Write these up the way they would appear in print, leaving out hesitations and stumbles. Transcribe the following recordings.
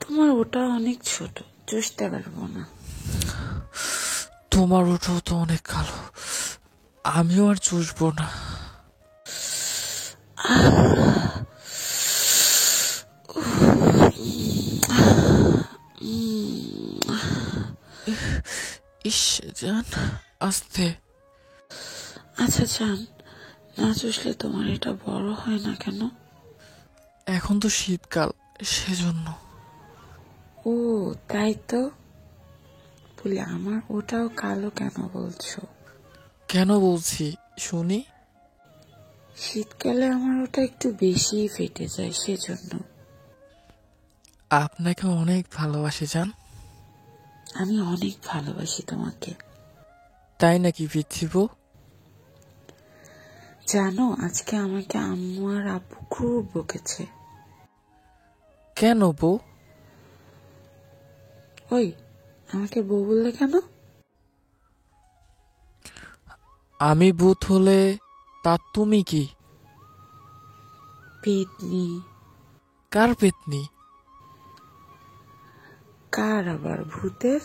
তোমার ওটা অনেক ছোট, চষতে পারবো না। তোমার ওটাও তো অনেক কালো, আমিও আর চুষবো না। ইস জান, আস্তে। আচ্ছা জান, না চষলে তোমার এটা বড় হয় না কেন? এখন তো শীতকাল, সেজন্য। ও তাই তো। বলি আমার ওটাও কালো কেন বলছো? কেন বলছি শুনি। শীতকালে আমার ওটা একটু বেশিই ফেটে যায়, সেজন্য। আপনাকে অনেক ভালোবাসি জান। আমি অনেক ভালোবাসি তোমাকে। তাই নাকি পৃথিবী? জানো, আজকে আমাকে আম্মু আর আব্বু খুব বকেছে। কেন বউ? ওই, আমাকে বউ বললে কেন? আমি ভূত হলে তা তুমি কি? পেতনি। কার পেতনি? কার আবার, ভূতের।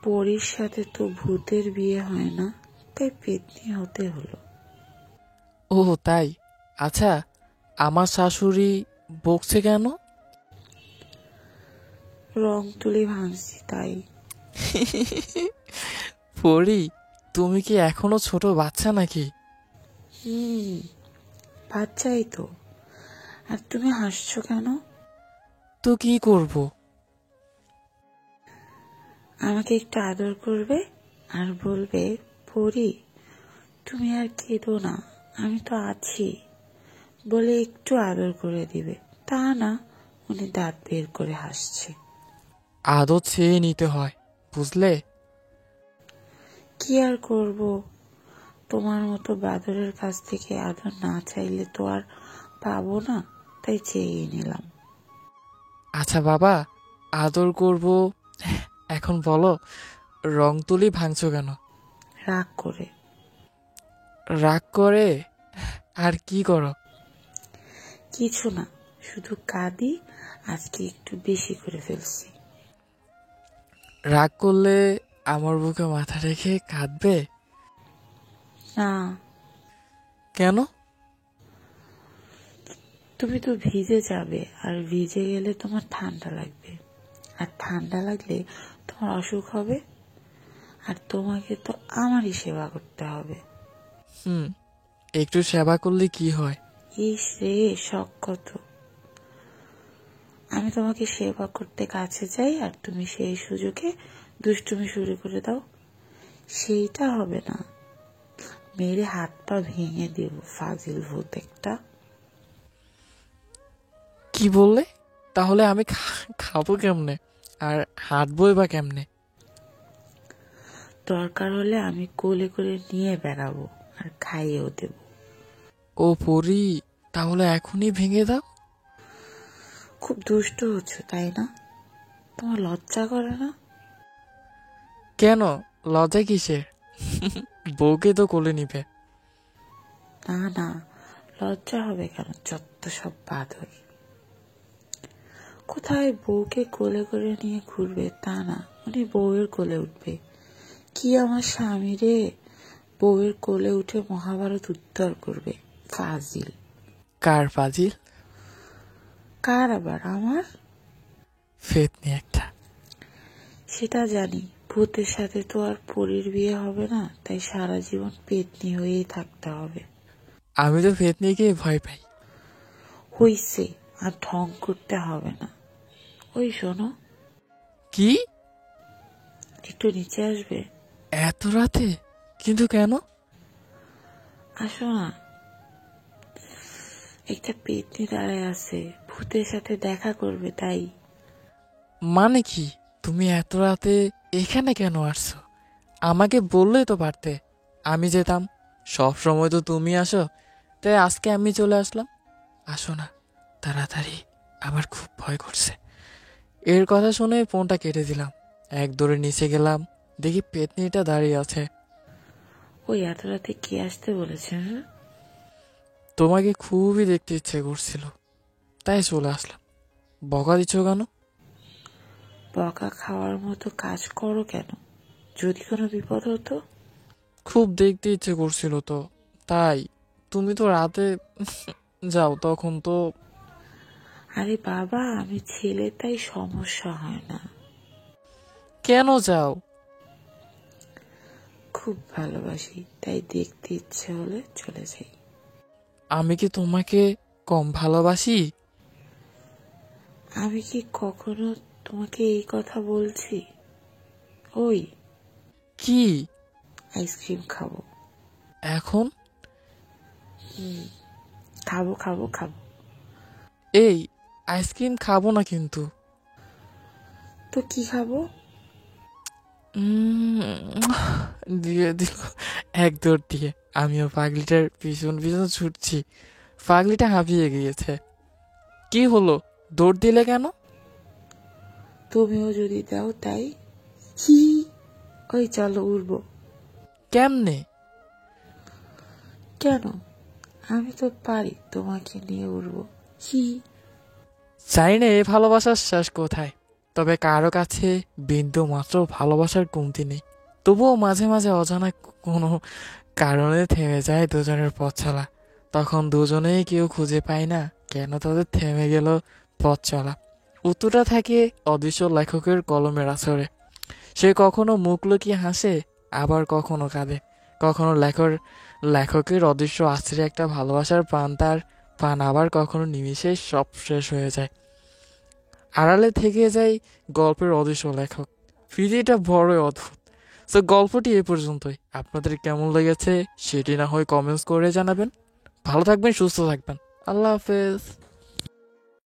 পরীর সাথে তো ভূতের বিয়ে হয় না, তাই পেতনি হতে হলো। ও তাই। আচ্ছা, আমার শাশুড়ি বকছে কেন? রং তুলি ভাঙছি তাই। পরি, তুমি কি এখনো ছোট বাচ্চা নাকি? বাচ্চাই তো। আর তুমি হাসছো কেন? তো কি করব? আমাকে একটু আদর করবে আর বলবে, পরি তুমি আর কেঁদো না, আমি তো আছি, বলে একটু আদর করে দিবে। তা না, উনি দাঁত বের করে হাসছে। আদর চেয়ে নিতে হয়, বুঝলে? কি আর করব, তোমার মতো বাদরের কাছ থেকে আদর না চাইলে তো আর পাবো না, তাই চেয়ে নিলাম। আচ্ছা বাবা, আদর করব। এখন বলো, রং তুলি ভাঙছো কেন? রাগ করে। রাগ করে? আর কি করো? কিছু না, শুধু কাঁদি, আজকে একটু বেশি করে ফেলছি। রাগ করলে আমার বুকে মাথা রেখে কাঁদবে? না। কেন? তুমি তো ভিজে যাবে, আর ভিজে গেলে তোমার ঠান্ডা লাগবে, আর ঠান্ডা লাগলে তোমার অসুখ হবে, আর তোমাকে তো আমারই সেবা করতে হবে। একটু সেবা করলে কি হয়? ইস রে, শখ কত। আমি তোমাকে সেবা করতে কাছে যাই, আর তুমি সেই সুযোগে দুষ্টুমি শুরু করে দাও। সেইটা হবে না, মেরে হাত পা ভেঙে দেব, ফাজিল ভূত একটা। কি বললে? তাহলে আমি খাবো কেমনে আর হাঁটবোই বা কেমনে? দরকার হলে আমি কোলে করে নিয়ে বেড়াবো আর খাইয়েও দেব। ও পরি, তাহলে এখনই ভেঙে দাও। খুব দুষ্ট হচ্ছ তাই না? তোমার লজ্জা করে না? কেন? লজ্জা কিসের? বউকে তো কোলে নিবে। না না, লজ্জা হবে কেন, যত সব বাদর। কোথায় বউকে কোলে করে নিয়ে ঘুরবে তা না, উনি বউয়ের কোলে উঠবে। কি আমার স্বামী রে, বউয়ের কোলে উঠে মহাভারত উদ্ধার করবে, ফাজিল। কার ফাজিল? কার আবার, আমার। ফেতনি একটা। সেটা জানি, ভূতের সাথে তো আর পরীর বিয়ে হবে না, তাই সারা জীবন পেতনি হয়েই থাকতে হবে। আমি তো ফেতনিকে ভয় পাই। হইছে, আর ঢং করতে হবে না। ওই শোনো, কি? একটু নিচে আসবে? এত রাতে? কিন্তু কেন? আসো না, একটা পেতনি দাঁড়ায় আছে, ভূতের সাথে দেখা করবে তাই। মানে কি? তুমি এত রাতে এখানে কেন আসছো? আমাকে বললেই তো পারতে, আমি যেতাম। সব সময় তো তুমি আসো, তাই আজকে আমি চলে আসলাম। আসো না তাড়াতাড়ি, আমার খুব ভয় করছে। এর কথা শুনে ফোনটা কেটে দিলাম। এক দৌড়ে নিচে গেলাম, দেখি পেতনিটা দাঁড়িয়ে আছে। ওই এত রাতে কে আসতে বলেছে? হ্যাঁ, তোমাকে খুবই দেখতে ইচ্ছে করছিল, তাই চলে আসলাম। বকা দিচ্ছ কেন? বকা খাওয়ার মতো কাজ করো কেন? যদি কোনো বিপদ হতো? খুব দেখতে ইচ্ছে করছিল তো, তাই। তুমি তো রাতে যাও তখন তো। আরে বাবা, আমি ছেলে, তাই সমস্যা হয় না। কেন যাও? খুব ভালোবাসি, তাই দেখতে ইচ্ছে হলে চলে যাই। আমি কি তোমাকে কম ভালোবাসি? আমি কি কখনো তোমাকে এই কথা বলছি? ওই, কি? আইসক্রিম খাবো। এখন? খাবো খাবো খাবো। এই, আইসক্রিম খাবো না কিন্তু। তো কি খাবো? উম, দিয়ে দিল এক দৌড় দিয়ে। আমিও পাগলিটার পিছন পিছন ছুটছি। পাগলিটা হাঁপিয়ে গিয়েছে। কি হলো, দৌড় দিলে কেন? তুমিও যদি দাও তাই। কি? ওই চলো, উড়বো। কেমনে? কেন? আমি তো পারি তোমাকে নিয়ে উড়বো। কি? জানি না এ ভালোবাসার শেষ কোথায়, তবে কারো কাছে বিন্দু মাত্র ভালোবাসার কমতি নেই। তবুও মাঝে মাঝে অজানা কোনো কারণে থেমে যায় দুজনের পথ চলা। তখন দুজনেই কেউ খুঁজে পায় না কেন তাদের থেমে গেল পথ চলা। উত্তরটা থাকে অদৃশ্য লেখকের কলমের আছরে। সে কখনো মুখ লুকিয়ে হাসে, আবার কখনো কাঁদে। কখনো লেখকের অদৃশ্য আছড়ে একটা ভালোবাসার পান, আবার কখনো নিমিষে সব শেষ হয়ে যায়। আড়ালে থেকে যায় গল্পের অদৃশ্য লেখক। পৃথিবীটা বড়ই অদ্ভুত। তো গল্পটি এ পর্যন্তই। আপনাদের কেমন লেগেছে সেটি না হয় কমেন্টস করে জানাবেন। ভালো থাকবেন, সুস্থ থাকবেন। আল্লাহ হাফেজ।